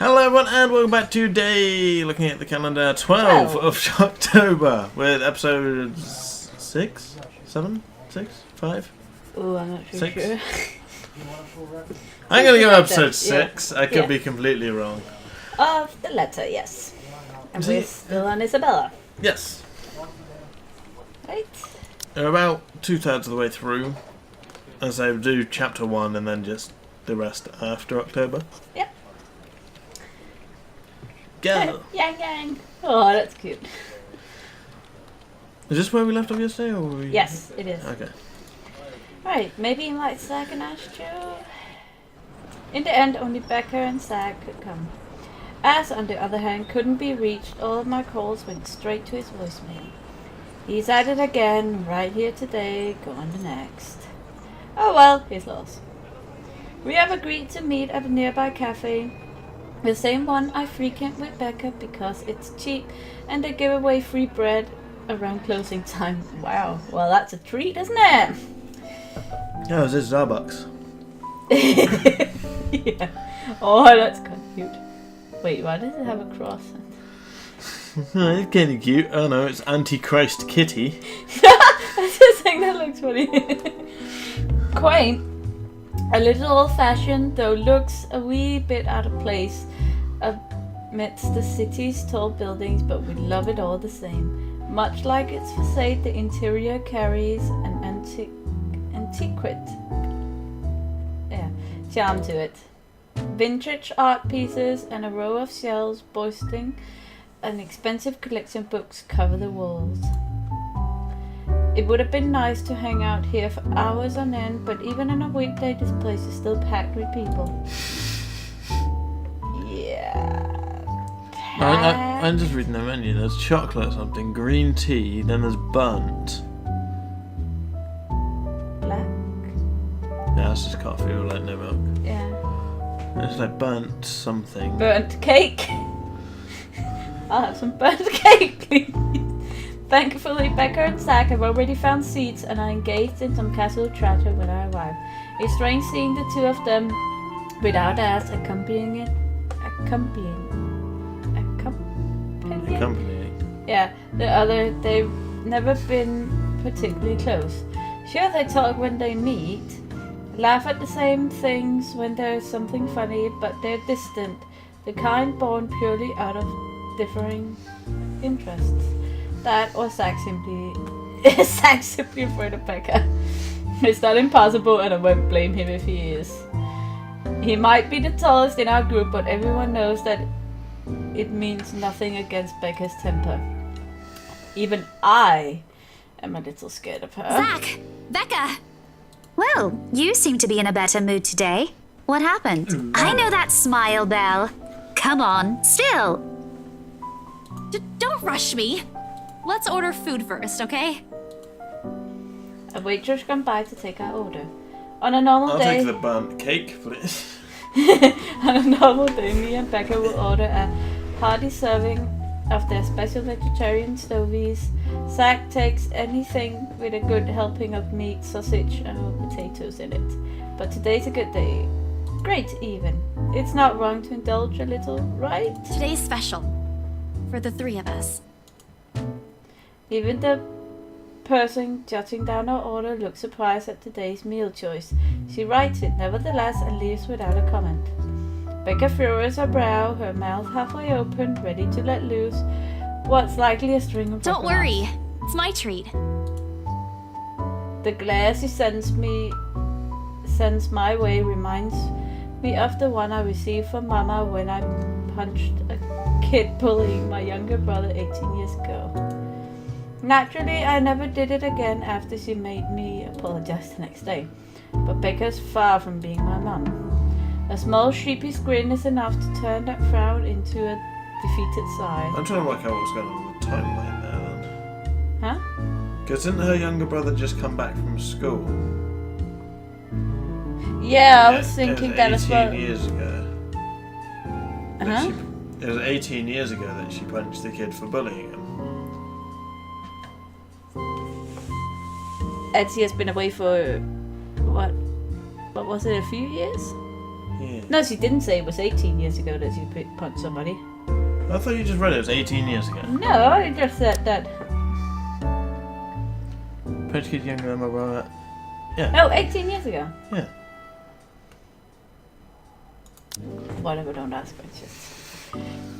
Hello everyone and welcome back to day, looking at the calendar, 12 of Shocktober with episode 6? 7? 6? 5? Oh, I'm not sure. 6? I'm going to go episode 6, I could be completely wrong. Of the letter, yes. And we're still on Isabella. Yes. Right. We're about 2/3 of the way through, as I would do chapter 1 and then just the rest after October. Yep. Go! Yang yang! Oh, that's cute. Is this where we left off yesterday? Or were we... Yes, it is. Okay. Right, maybe you might Zack and ask you. In the end, only Becca and Zack could come. As, on the other hand, couldn't be reached, all of my calls went straight to his voicemail. He's at it again, right here today, gone the next. Oh well, his loss. We have agreed to meet at a nearby cafe. The same one I frequent with Becca because it's cheap and they give away free bread around closing time. Wow, well that's a treat, isn't it? Oh, is this Starbucks? Yeah. Oh, that's kind of cute. Wait, why does it have a cross? It's kind of cute. Oh no, it's Antichrist Kitty. I just think that looks funny. Quaint. A little old-fashioned, though looks a wee bit out of place amidst the city's tall buildings, but we love it all the same. Much like its facade, the interior carries an antiquate charm to it. Vintage art pieces and a row of shelves boasting an expensive collection of books cover the walls. It would have been nice to hang out here for hours on end, but even on a weekday this place is still packed with people. Yeah. I'm just reading the menu. There's chocolate or something, green tea, then there's burnt. Black? Yeah, that's just coffee or like no milk. Yeah. It's like burnt something. Burnt cake? I'll have some burnt cake, please. Thankfully, Becca and Zack have already found seats and are engaged in some casual chatter when I arrive. It's strange seeing the two of them without us accompanying. Yeah, the other, they've never been particularly close. Sure, they talk when they meet, laugh at the same things when there's something funny, but they're distant, the kind born purely out of differing interests. That or Zack simply afraid of Becca. It's not impossible and I won't blame him if he is. He might be the tallest in our group, but everyone knows that it means nothing against Becca's temper. Even I am a little scared of her. Zack! Becca! Well, you seem to be in a better mood today. What happened? I know that smile, Belle. Come on, still. Don't rush me. Let's order food first, okay? A waitress comes by to take our order. On a normal day... I'll take the burnt cake, please. On a normal day, me and Becca will order a hearty serving of their special vegetarian stovies. Zack takes anything with a good helping of meat, sausage, and potatoes in it. But today's a good day. Great, even. It's not wrong to indulge a little, right? Today's special. For the three of us. Even the person jotting down our order looks surprised at today's meal choice. She writes it nevertheless and leaves without a comment. Becca furrows her brow, her mouth halfway open, ready to let loose what's likely a string of Don't worry, it's my treat. The glare she sends my way reminds me of the one I received from Mama when I punched a kid bullying my younger brother 18 years ago. Naturally, I never did it again after she made me apologize the next day. But Becca's far from being my mum. A small sheepish grin is enough to turn that frown into a defeated sigh. I'm trying to work out what's going on with the timeline there then. Huh? Because didn't her younger brother just come back from school? Yeah, I was thinking that as well. 18 years ago. Uh-huh. It was 18 years ago that she punched the kid for bullying him. And she has been away for, what was it, a few years? here. No, she didn't say it was 18 years ago that she punched somebody. I thought you just read it was 18 years ago. No, I just said that. Page kid younger than my brother. Yeah. Oh, 18 years ago. Yeah. Whatever, don't ask questions.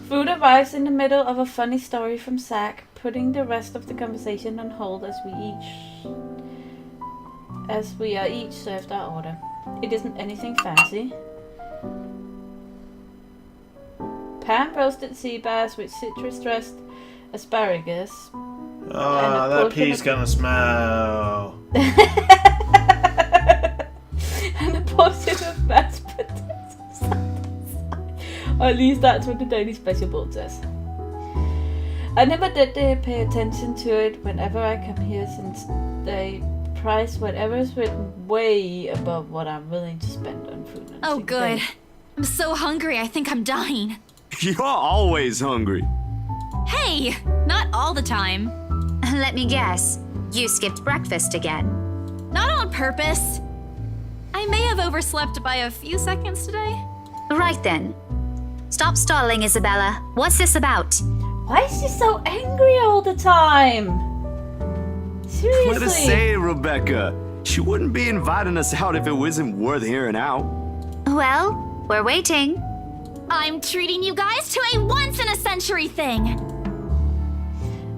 Food arrives in the middle of a funny story from Zach, putting the rest of the conversation on hold as we are each served our order. It isn't anything fancy. Pan roasted sea bass with citrus-dressed asparagus. Oh, that pea's gonna smell. And a portion of mashed potatoes. Or at least that's what the daily special board says. I never did pay attention to it whenever I come here, since they price whatever's written way above what I'm willing to spend on food. Oh, good. I'm so hungry, I think I'm dying. You're always hungry. Hey, not all the time. Let me guess. You skipped breakfast again. Not on purpose. I may have overslept by a few seconds today. Right then. Stop stalling, Isabella. What's this about? Why is she so angry all the time? Seriously. Let us say, Rebecca, she wouldn't be inviting us out if it wasn't worth hearing out. Well, we're waiting. I'm treating you guys to a once-in-a-century thing.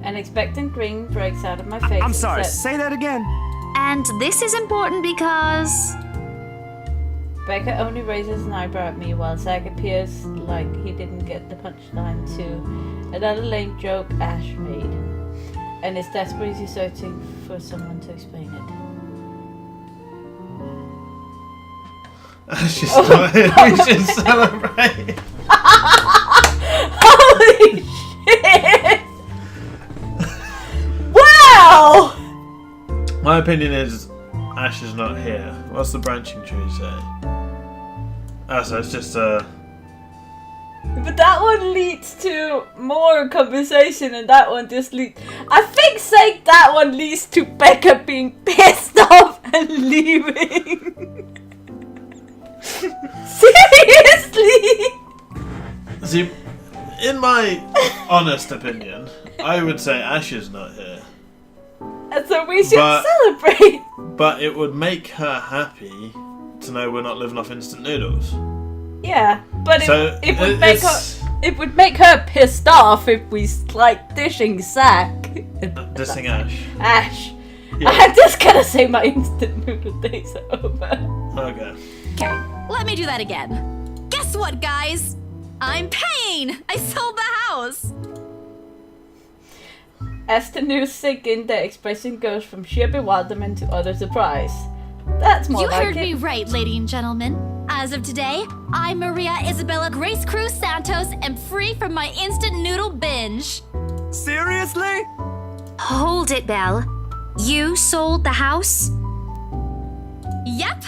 An expectant grin breaks out of my face. I'm sorry, and says, say that again. And this is important because... Becca only raises an eyebrow at me while Zach appears like he didn't get the punchline to another lame joke Ash made, and is desperately searching for someone to explain it. She's not here. We should celebrate. Holy shit! Wow! My opinion is Ash is not here. What's the branching tree say? Oh, so it's just But that one leads to more conversation, and that one just leads. I think that one leads to Becca being pissed off and leaving. Seriously? See, in my honest opinion, I would say Ash is not here. And so we should celebrate. But it would make her happy to know we're not living off instant noodles. Yeah, but So, it would make her pissed off if we like dishing Zach. Dissing Ash. Ash. Yeah. I'm just gonna say my instant noodle days are over. Okay. Okay, let me do that again. Guess what, guys? I'm paying! I sold the house! As the news sink in, the expression goes from sheer bewilderment to utter surprise. That's more You like heard it. me right, ladies and gentlemen. As of today, I'm Maria Isabella Grace Cruz Santos and free from my instant noodle binge. Seriously? Hold it, Belle. You sold the house? Yep.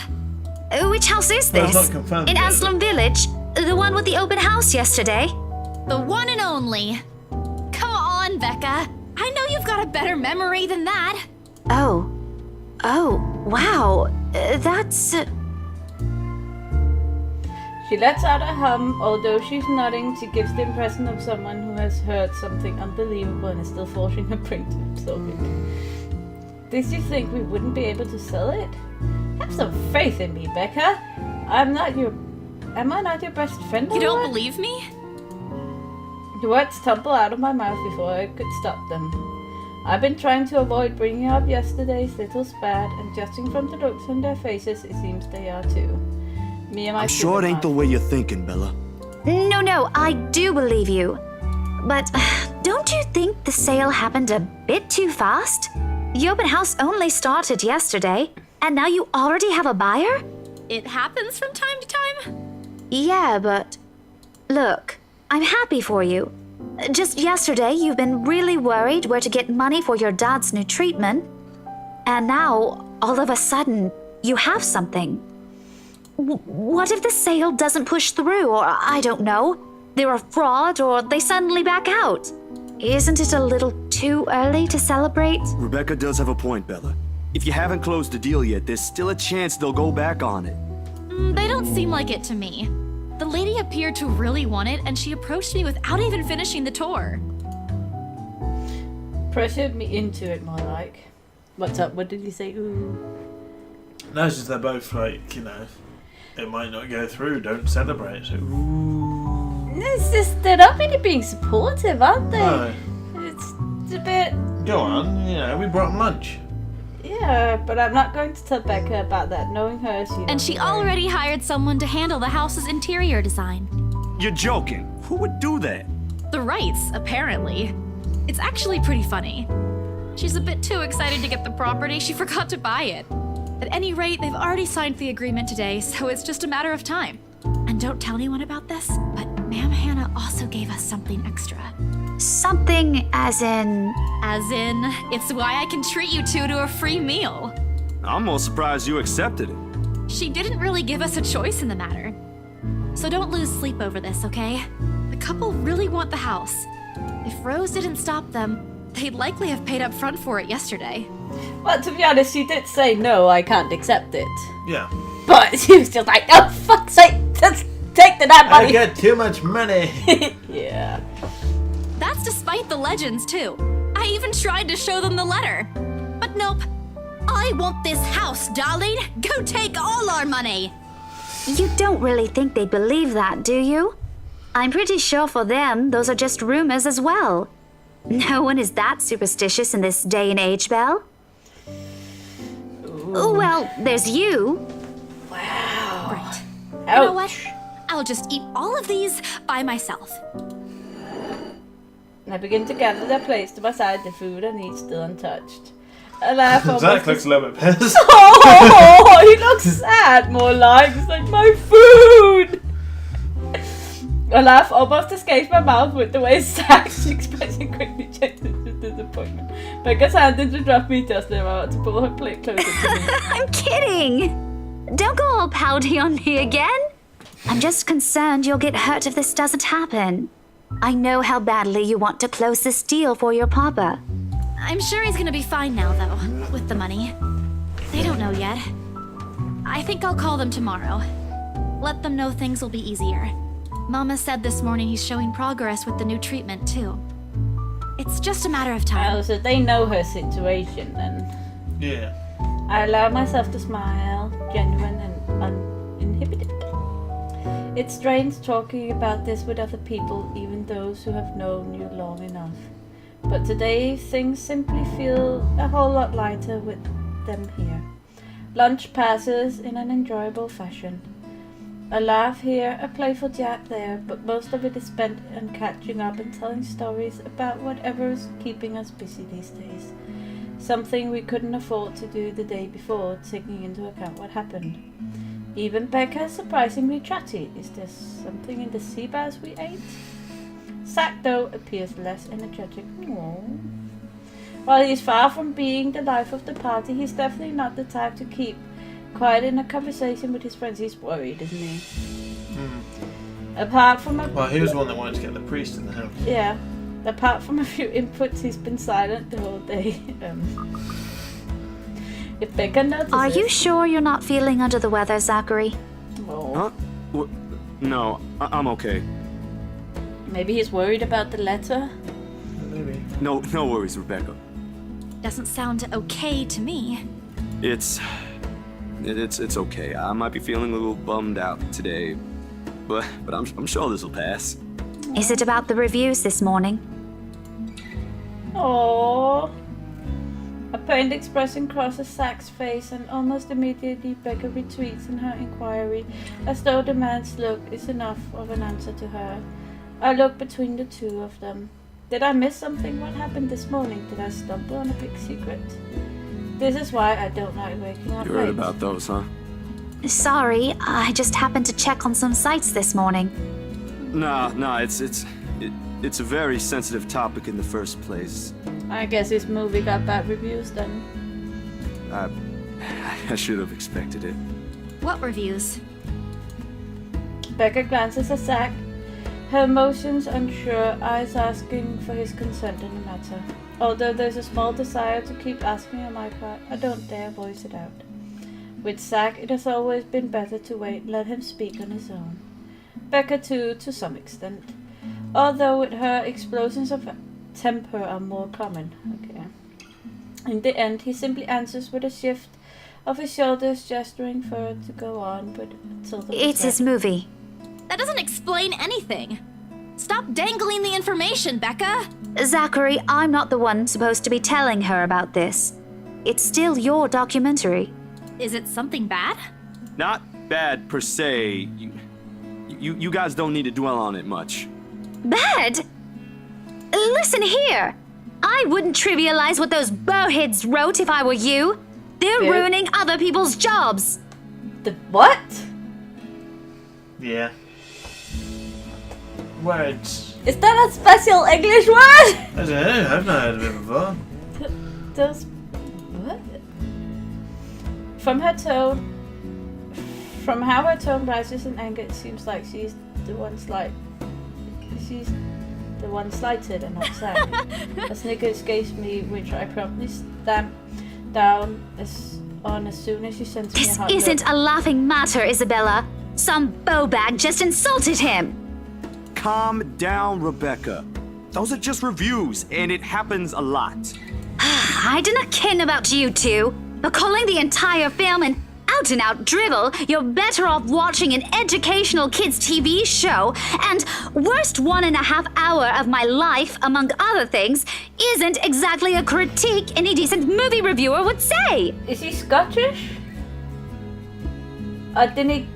Which house is Well, it's this? not confirmed In yet. Aslam Village? The one with the open house yesterday? The one and only. Come on, Becca. I know you've got a better memory than that. Oh. Oh, wow. That's... She lets out a hum, although she's nodding. She gives the impression of someone who has heard something unbelievable and is still forcing her brain to absorb it. Did you think we wouldn't be able to sell it? Have some faith in me, Becca. Am I not your best friend? You don't or what? believe me? The words tumble out of my mouth before I could stop them. I've been trying to avoid bringing up yesterday's little spat, and judging from the looks on their faces, it seems they are too. Me and my I'm sure it ain't the way you're thinking, Bella. No, I do believe you. But don't you think the sale happened a bit too fast? The open house only started yesterday, and now you already have a buyer? It happens from time to time. Yeah, but... Look, I'm happy for you. Just yesterday, you've been really worried where to get money for your dad's new treatment. And now, all of a sudden, you have something. What if the sale doesn't push through, or I don't know, they're a fraud, or they suddenly back out? Isn't it a little too early to celebrate? Rebecca does have a point, Bella. If you haven't closed the deal yet, there's still a chance they'll go back on it. They don't seem like it to me. The lady appeared to really want it, and she approached me without even finishing the tour. Pressured me into it, more like. What's up? What did you say? Ooh. No, it's just they're both like, you know, it might not go through, don't celebrate. So, ooh. It's just, they're not really being supportive, aren't they? No. It's a bit... Go on, you know, we brought them lunch. Yeah, but I'm not going to tell Becca about that, knowing her. And she already hired someone to handle the house's interior design. You're joking. Who would do that? The Wrights, apparently. It's actually pretty funny. She's a bit too excited to get the property, she forgot to buy it. At any rate, they've already signed the agreement today, so it's just a matter of time. And don't tell anyone about this, but Ma'am Hannah also gave us something extra. Something as in... As in, it's why I can treat you two to a free meal. I'm more surprised you accepted it. She didn't really give us a choice in the matter. So don't lose sleep over this, okay? The couple really want the house. If Rose didn't stop them, they'd likely have paid up front for it yesterday. Well, to be honest, she did say, no, I can't accept it. Yeah. But she was just like, oh, fuck's sake, just take the damn money. I get too much money. Yeah. That's despite the legends, too. I even tried to show them the letter. But nope. I want this house, darling. Go take all our money. You don't really think they believe that, do you? I'm pretty sure for them, those are just rumors as well. No one is that superstitious in this day and age, Belle. Oh, well, there's you. Wow. Right. Ouch. You know what? I'll just eat all of these by myself. I begin to gather their plates to my side, the food and eat still untouched. I laugh Zach looks a little bit pissed. Oh, he looks sad, more like. It's like, my food! A laugh almost escapes my mouth with the way Zach's expressing quickly changes to disappointment. Becca's hand interrupts me just as I'm about to pull her plate closer to me. I'm kidding. Don't go all pouty on me again. I'm just concerned you'll get hurt if this doesn't happen. I know how badly you want to close this deal for your papa. I'm sure he's gonna be fine now, though, with the money. They don't know yet. I think I'll call them tomorrow. Let them know things will be easier. Mama said this morning he's showing progress with the new treatment, too. It's just a matter of time. Oh, so they know her situation then. Yeah. I allow myself to smile, genuine and uninhibited. It's strange talking about this with other people, even those who have known you long enough. But today, things simply feel a whole lot lighter with them here. Lunch passes in an enjoyable fashion. A laugh here, a playful jab there, but most of it is spent on catching up and telling stories about whatever is keeping us busy these days. Something we couldn't afford to do the day before, taking into account what happened. Even Becca is surprisingly chatty. Is there something in the sea bass we ate? Zach, though, appears less energetic. Aww. While he's far from being the life of the party, he's definitely not the type to keep quiet in a conversation with his friends. He's worried, isn't he? Apart from a... Well, he was the one that wanted to get the priest in the house. Yeah. Apart from a few inputs, he's been silent the whole day. If Becca notices... Are you sure you're not feeling under the weather, Zachary? Oh. Huh? No, I'm okay. Maybe he's worried about the letter? Maybe. No worries, Rebecca. Doesn't sound okay to me. It's okay. I might be feeling a little bummed out today, but I'm sure this will pass. Is it about the reviews this morning? Aww. A pained expression crosses Zach's face, and almost immediately Becca retreats in her inquiry, as though the man's look is enough of an answer to her. I look between the two of them. Did I miss something? What happened this morning? Did I stumble on a big secret? This is why I don't like waking up You heard late. about those, huh? Sorry, I just happened to check on some sites this morning. Nah, it's a very sensitive topic in the first place. I guess this movie got bad reviews then. I should have expected it. What reviews? Becca glances at Zach, her emotions unsure, eyes asking for his consent in the matter. Although there's a small desire to keep asking on my part, I don't dare voice it out. With Zack, it has always been better to wait and let him speak on his own. Becca too, to some extent. Although with her, explosions of temper are more common. Okay. In the end, he simply answers with a shift of his shoulders, gesturing for her to go on, but Tilda was It's his movie. That doesn't explain anything. Stop dangling the information, Becca! Zachary, I'm not the one supposed to be telling her about this. It's still your documentary. Is it something bad? Not bad per se. You guys don't need to dwell on it much. Bad? Listen here. I wouldn't trivialize what those bowheads wrote if I were you. They're Yeah. ruining other people's jobs. The what? Yeah. Words. Is that a special English word? I don't know, I've not heard of it before. Those... What? From her tone... From how her tone rises in anger, it seems like she's the one She's the one slighted and not Zack. A snicker escapes me, which I promptly stamp down as soon as she sends me a This hot isn't look. a laughing matter, Isabella. Some bowbag just insulted him. Calm down, Rebecca. Those are just reviews, and it happens a lot. I do not ken about you two, but calling the entire film an out-and-out drivel, you're better off watching an educational kids' TV show, and worst 1.5 hour of my life, among other things, isn't exactly a critique any decent movie reviewer would say. Is he Scottish? Didn't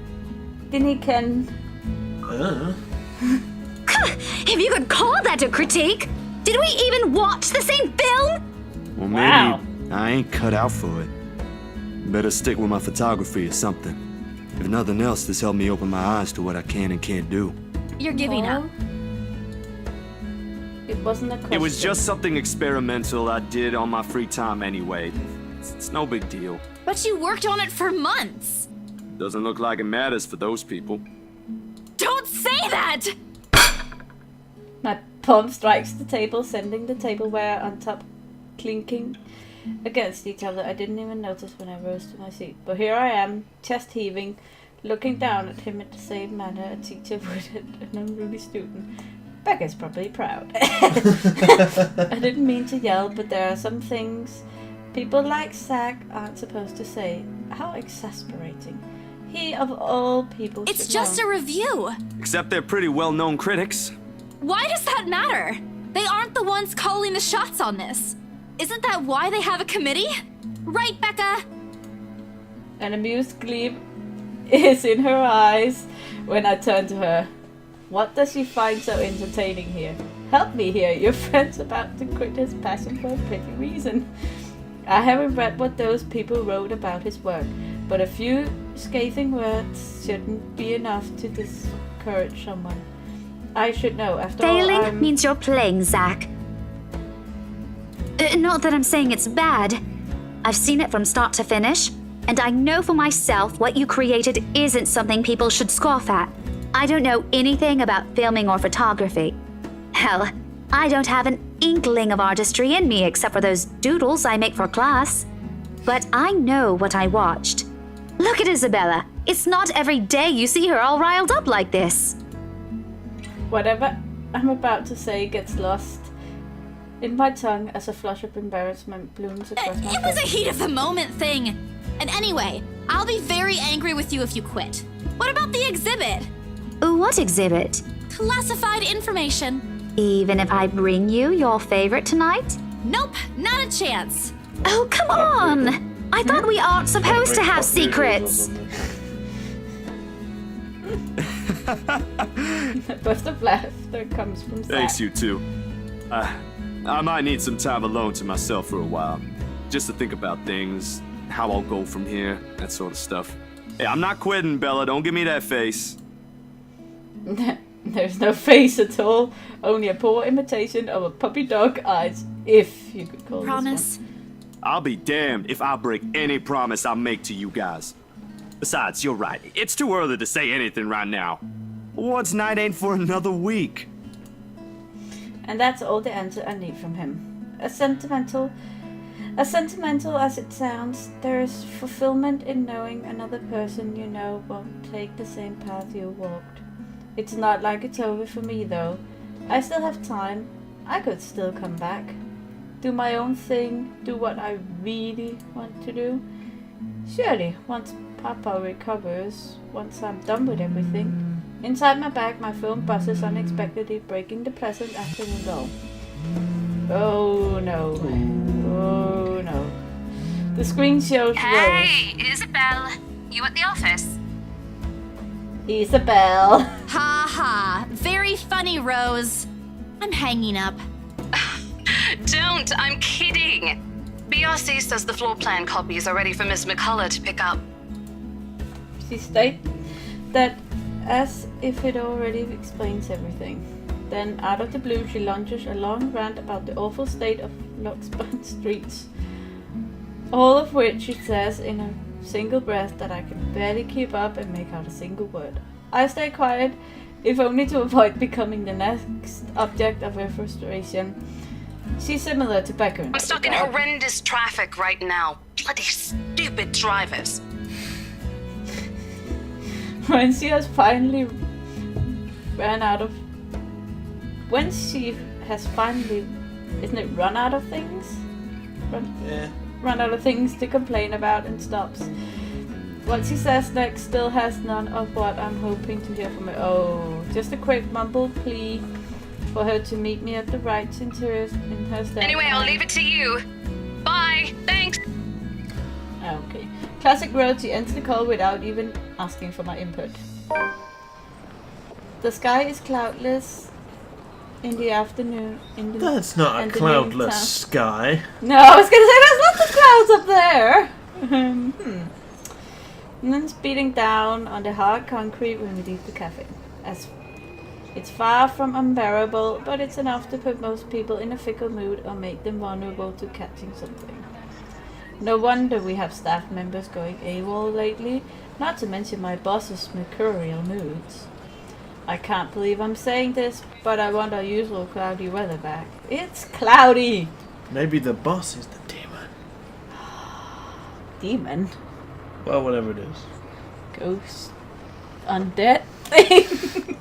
he ken... If you could call that a critique, did we even watch the same film? Well, maybe Wow. I ain't cut out for it. Better stick with my photography or something. If nothing else, this helped me open my eyes to what I can and can't do. You're giving No. up. It wasn't a question. It was just something experimental I did on my free time anyway. It's no big deal. But you worked on it for months. Doesn't look like it matters for those people. Don't say that! My palm strikes the table, sending the tableware on top clinking against each other. I didn't even notice when I rose to my seat. But here I am, chest heaving, looking down at him in the same manner a teacher would at an unruly student. Becca's probably proud. I didn't mean to yell, but there are some things people like Zack aren't supposed to say. How exasperating. He, of all people, It's should just know. a review. Except they're pretty well-known critics. Why does that matter? They aren't the ones calling the shots on this. Isn't that why they have a committee? Right, Becca? An amused gleam is in her eyes when I turn to her. What does she find so entertaining here? Help me here. Your friend's about to quit his passion for a pretty reason. I haven't read what those people wrote about his work, but a few scathing words shouldn't be enough to discourage someone. I should know. After Failing all, I'm... means you're playing, Zack. Not that I'm saying it's bad. I've seen it from start to finish, and I know for myself what you created isn't something people should scoff at. I don't know anything about filming or photography. Hell, I don't have an inkling of artistry in me except for those doodles I make for class. But I know what I watched. Look at Isabella. It's not every day you see her all riled up like this. Whatever I'm about to say gets lost in my tongue as a flush of embarrassment blooms across my It was a face. heat of the moment thing. And anyway, I'll be very angry with you if you quit. What about the exhibit? What exhibit? Classified information. Even if I bring you your favorite tonight? Nope, not a chance. Oh, come on! I thought we aren't supposed to have secrets. A burst of laughter comes from Zack. Thanks, you two. I might need some time alone to myself for a while. Just to think about things, how I'll go from here, that sort of stuff. Hey, I'm not quitting, Bella. Don't give me that face. There's no face at all, only a poor imitation of a puppy dog eyes, if you could call Promise. this I'll be damned if I break any promise I make to you guys. Besides, you're right. It's too early to say anything right now. One's night ain't for another week. one. And that's all the answer I need from him. A sentimental As sentimental as it sounds, there is fulfillment in knowing another person you know won't take the same path you walked. It's not like it's over for me though. I still have time. I could still come back. Do my own thing, do what I really want to do. Surely, once Papa recovers, once I'm done with everything. Inside my bag, my phone buzzes unexpectedly, breaking the pleasant afternoon lull. Oh no. Oh no. The screen shows Hey, Isabel. You at the office? Isabel. Ha ha. Very funny, Rose. I'm hanging up. Don't, I'm kidding. BRC says the floor plan copies are ready for Miss McCullough to pick up. She states that as if it already explains everything. Then, out of the blue, she launches a long rant about the awful state of Luxburn streets. All of which she says in a single breath that I can barely keep up and make out a single word. I stay quiet, if only to avoid becoming the next object of her frustration. She's similar to Becker. I'm stuck in horrendous traffic right now. Bloody stupid drivers. When she has finally run out of things? Run out of things to complain about and stops. What she says next still has none of what I'm hoping to hear from her. Oh, just a quick mumbled plea for her to meet me at the right in her stand. Anyway, I'll leave it to you. Bye. Thanks. Okay. Classic road, she ends the call without even asking for my input. The sky is cloudless in the afternoon. That's not a cloudless sky. No, I was gonna say there's lots of clouds up there. And then speeding down on the hard concrete when we leave the cafe. As it's far from unbearable, but it's enough to put most people in a fickle mood or make them vulnerable to catching something. No wonder we have staff members going AWOL lately, not to mention my boss's mercurial moods. I can't believe I'm saying this, but I want our usual cloudy weather back. It's cloudy! Maybe the boss is the demon. Demon? Well, whatever it is. Ghost. Undead thing.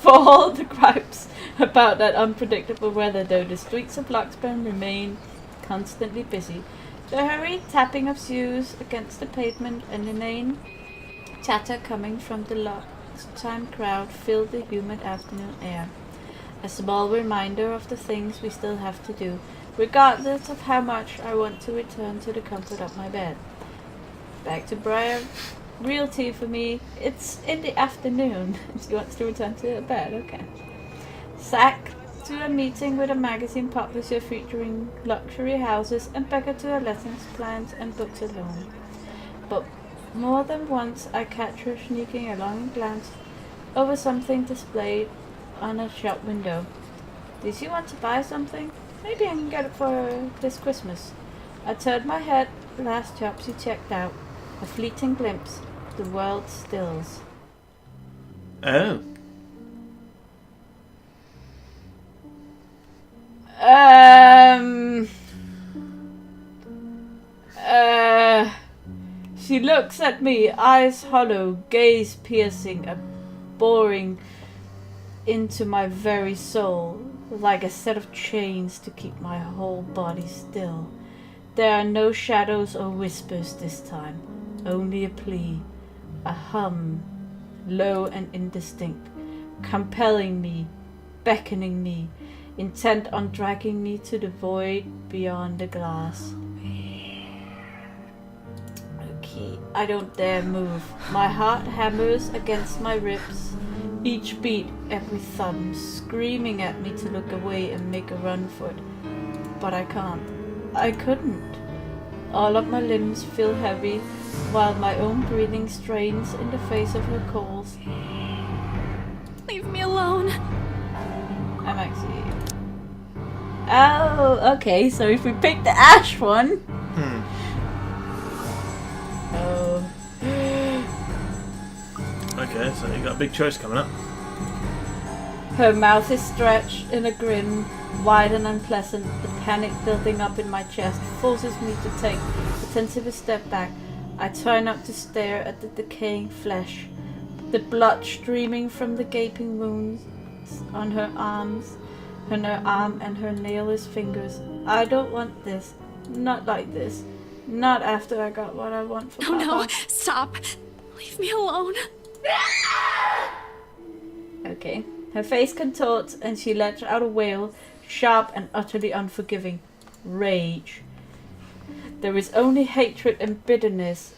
For all the gripes about that unpredictable weather though, the streets of Luxburn remain constantly busy. The hurried tapping of shoes against the pavement and inane chatter coming from the lunchtime crowd filled the humid afternoon air. A small reminder of the things we still have to do, regardless of how much I want to return to the comfort of my bed. Back to Briar Realty for me. It's in the afternoon. She wants to return to her bed. Okay. Zach to a meeting with a magazine publisher featuring luxury houses, and Becca to a lessons plans and books alone. But more than once I catch her sneaking a long glance over something displayed on a shop window. Did she want to buy something? Maybe I can get it for her this Christmas. I turned my head. Last shop she checked out. A fleeting glimpse. The world stills. Oh. She looks at me, eyes hollow, gaze piercing, boring into my very soul, like a set of chains to keep my whole body still. There are no shadows or whispers this time, only a plea, a hum, low and indistinct, compelling me, beckoning me, intent on dragging me to the void beyond the glass. Okay, I don't dare move. My heart hammers against my ribs, each beat, every thumb, screaming at me to look away and make a run for it. But I can't. I couldn't. All of my limbs feel heavy, while my own breathing strains in the face of her calls. Leave me alone. I'm actually... Oh, okay, so if we pick the ash one... Oh. Okay, so you got a big choice coming up. Her mouth is stretched in a grin, wide and unpleasant. The panic building up in my chest forces me to take a tentative step back. I try not to stare at the decaying flesh, the blood streaming from the gaping wounds on her arms, on her arm and her nailless fingers. I don't want this. Not like this. Not after I got what I want for Papa. No, stop. Leave me alone. Okay. Her face contorts and she lets out a wail, sharp and utterly unforgiving. Rage. There is only hatred and bitterness,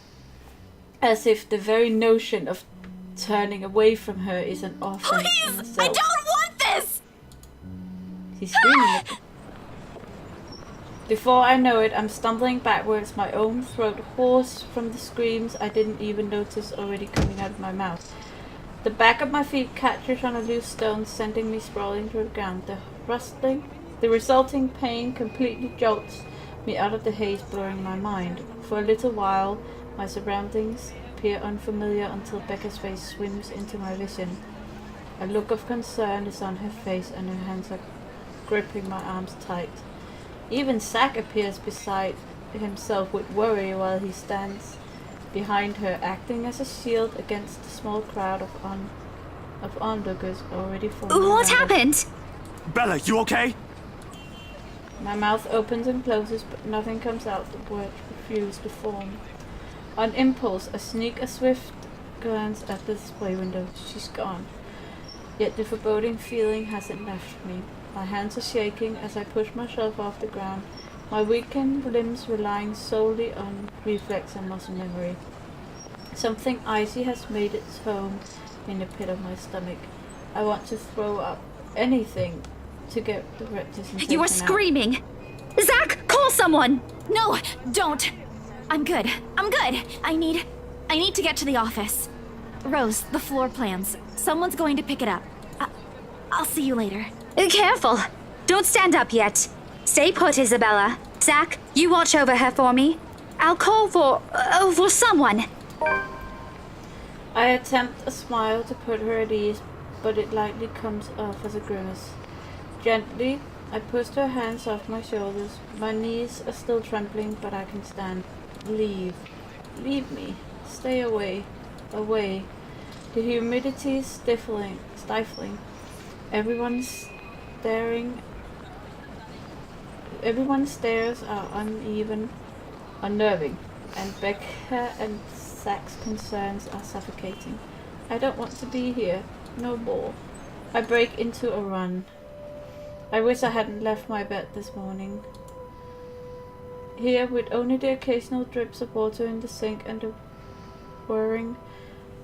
as if the very notion of turning away from her is an offense in Please! itself. I don't want this! She's screaming at me. Before I know it, I'm stumbling backwards, my own throat hoarse from the screams I didn't even notice already coming out of my mouth. The back of my feet catches on a loose stone, sending me sprawling to the ground. The resulting pain completely jolts me out of the haze, blurring my mind. For a little while, my surroundings appear unfamiliar until Becca's face swims into my vision. A look of concern is on her face and her hands are gripping my arms tight. Even Zack appears beside himself with worry while he stands behind her, acting as a shield against the small crowd of onlookers already forming. What happened? Bella, you okay? My mouth opens and closes, but nothing comes out. The words refuse to form. On impulse, I sneak a swift glance at the display window. She's gone. Yet the foreboding feeling hasn't left me. My hands are shaking as I push myself off the ground, my weakened limbs relying solely on reflex and muscle memory. Something icy has made its home in the pit of my stomach. I want to throw up anything to get the repetition taken You are out. screaming! Zack, call someone! No, don't. I'm good. I'm good. I need to get to the office. Rose, the floor plans. Someone's going to pick it up. I'll see you later. Careful! Don't stand up yet. Stay put, Isabella. Zack, you watch over her for me. I'll call for someone. I attempt a smile to put her at ease, but it lightly comes off as a grimace. Gently, I pushed her hands off my shoulders. My knees are still trembling, but I can stand. Leave. Leave me. Stay away. Away. The humidity is stifling. Everyone's stares are uneven, unnerving, and Becca and Zack's concerns are suffocating. I don't want to be here. No more. I break into a run. I wish I hadn't left my bed this morning. Here, with only the occasional drips of water in the sink and the whirring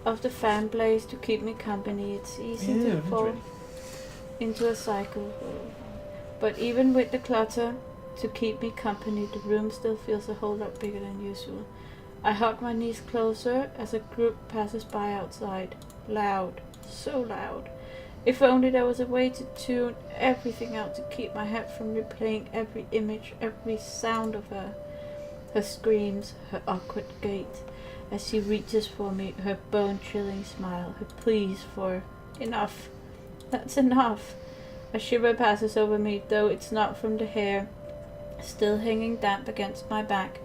of the fan blaze to keep me company, it's easy to fall into a cycle. But even with the clutter to keep me company, the room still feels a whole lot bigger than usual. I hug my knees closer as a group passes by outside. Loud. So loud. If only there was a way to tune everything out to keep my head from replaying every image, every sound of her. Her screams, her awkward gait as she reaches for me, her bone-chilling smile, her pleas for enough. That's enough. A shiver passes over me, though it's not from the hair still hanging damp against my back,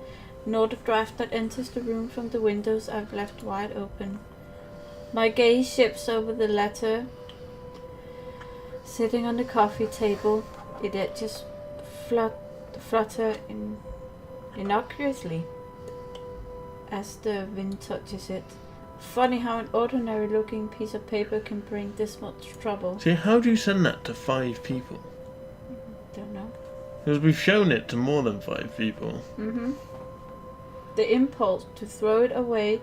nor the draft that enters the room from the windows I've left wide open. My gaze shifts over the letter sitting on the coffee table. It just flutter innocuously as the wind touches it. Funny how an ordinary looking piece of paper can bring this much trouble. See, how do you send that to 5 people? Don't know. Because we've shown it to more than 5 people. The impulse to throw it away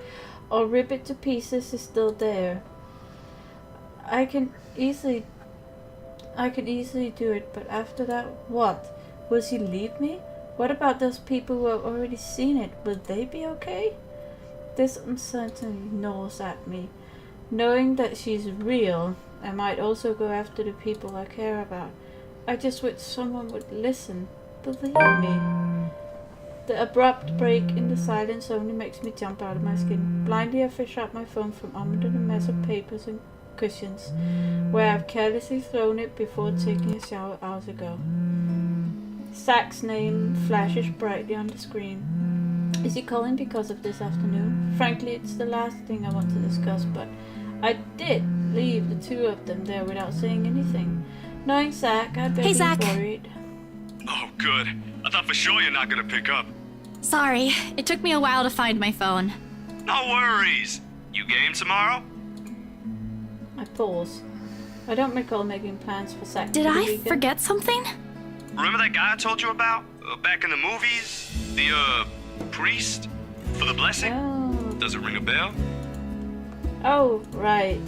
or rip it to pieces is still there. I can easily do it, but after that, what? Will she leave me? What about those people who have already seen it? Will they be okay? This uncertainty gnaws at me. Knowing that she's real, I might also go after the people I care about. I just wish someone would listen, believe me. The abrupt break in the silence only makes me jump out of my skin. Blindly I fish out my phone from under the mess of papers and cushions, where I've carelessly thrown it before taking a shower hours ago. Zach's name flashes brightly on the screen. Is he calling because of this afternoon? Frankly, it's the last thing I want to discuss, but I did leave the two of them there without saying anything. Knowing Zach, I'd be worried. Oh, good. I thought for sure you're not gonna pick up. Sorry, it took me a while to find my phone. No worries. You game tomorrow? I pause. I don't recall making plans for Zach. Did I forget something? Remember that guy I told you about? Back in the movies? The, priest? For the blessing? Oh. Does it ring a bell? Oh, right.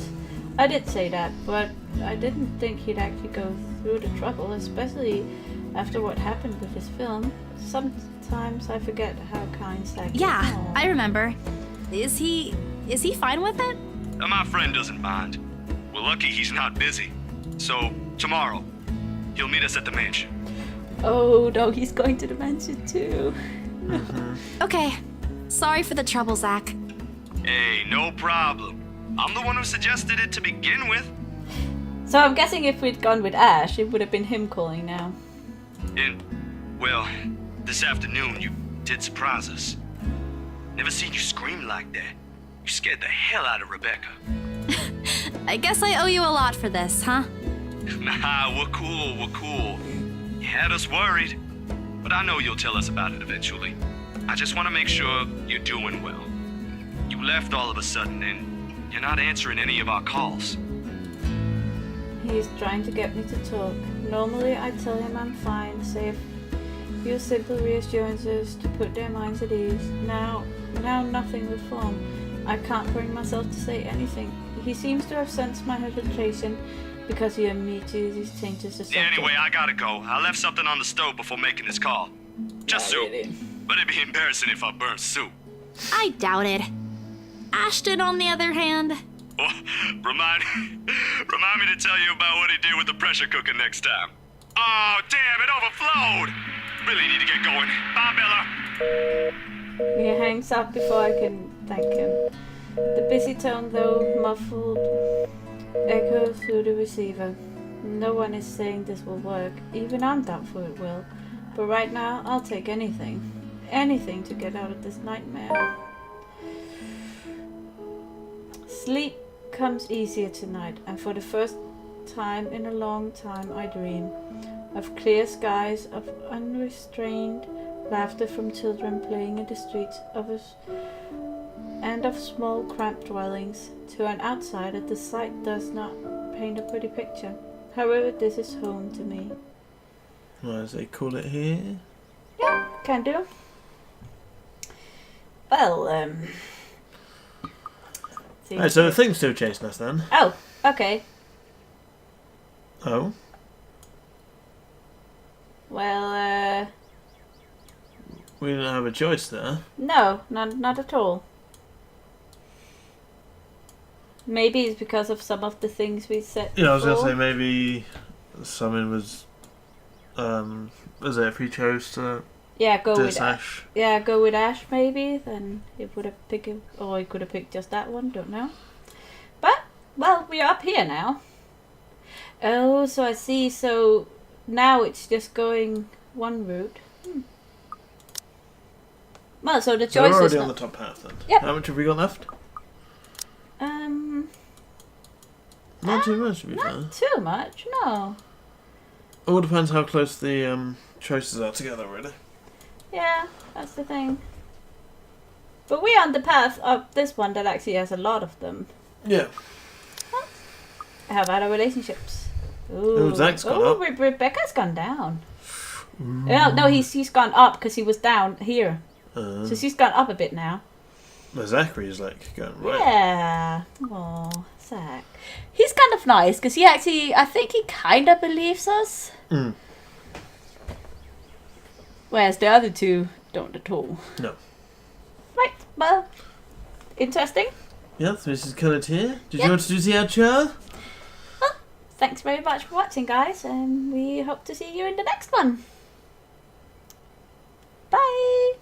I did say that, but I didn't think he'd actually go through the trouble, especially after what happened with his film. Sometimes I forget how kind Zach is. Yeah, Aw. I remember. Is he fine with it? My friend doesn't mind. We're lucky he's not busy. So, tomorrow, he'll meet us at the mansion. Oh, no, he's going to the mansion too. Okay. Sorry for the trouble, Zach. Hey, no problem. I'm the one who suggested it to begin with. So I'm guessing if we'd gone with Ash, it would have been him calling now. And, well, this afternoon you did surprise us. Never seen you scream like that. You scared the hell out of Rebecca. I guess I owe you a lot for this, huh? Nah, we're cool. You had us worried. But I know you'll tell us about it eventually. I just want to make sure you're doing well. You left all of a sudden and you're not answering any of our calls. He's trying to get me to talk. Normally I tell him I'm fine, say a few simple reassurances to put their minds at ease. Now nothing will form. I can't bring myself to say anything. He seems to have sensed my hesitation because he immediately changes the subject. Anyway, I gotta go. I left something on the stove before making this call. Just soup. Really? But it'd be embarrassing if I burnt soup. I doubt it. Ashton, on the other hand... Oh, remind me to tell you about what he did with the pressure cooker next time. Oh, damn, it overflowed! Really need to get going. Bye, Bella. He hangs up before I can thank him. The busy tone, though muffled, echoes through the receiver. No one is saying this will work. Even I'm doubtful it will. But right now, I'll take anything. Anything to get out of this nightmare. Sleep comes easier tonight, and for the first time in a long time I dream of clear skies, of unrestrained laughter from children playing in the streets and of small cramped dwellings. To an outsider, the sight does not paint a pretty picture. However, this is home to me. What does they call it here? Yeah, can do. Well, Oh, so the thing's still chasing us then? Oh, okay. Oh? Well, We didn't have a choice there. no, not at all. Maybe it's because of some of the things we said Yeah, I was before. gonna say maybe something was if he chose to Yeah, go with diss Ash. Yeah, go with Ash maybe. Then it would have picked, or he could have picked just that one. Don't know. But well, we're up here now. Oh, so I see. So now it's just going one route. Well, so the So choice we're is already on not. the top half then. Yep. How much have we got left? Not too much, to be fair. Not too much. No. All depends how close the choices are together, really. Yeah, that's the thing. But we're on the path of this one that actually has a lot of them. Yeah. How about our relationships? Ooh, Zach's gone up. Rebecca's gone down. No, he's gone up because he was down here. So she's gone up a bit now. Well, Zachary's like going right. Yeah. Oh, Zach. He's kind of nice because he actually, I think he kind of believes us. Mm. Whereas the other two don't at all. No. Right, well, interesting. Yeah, so this is coloured here. Did Yep. you want to do the outro? Well, thanks very much for watching, guys, and we hope to see you in the next one. Bye!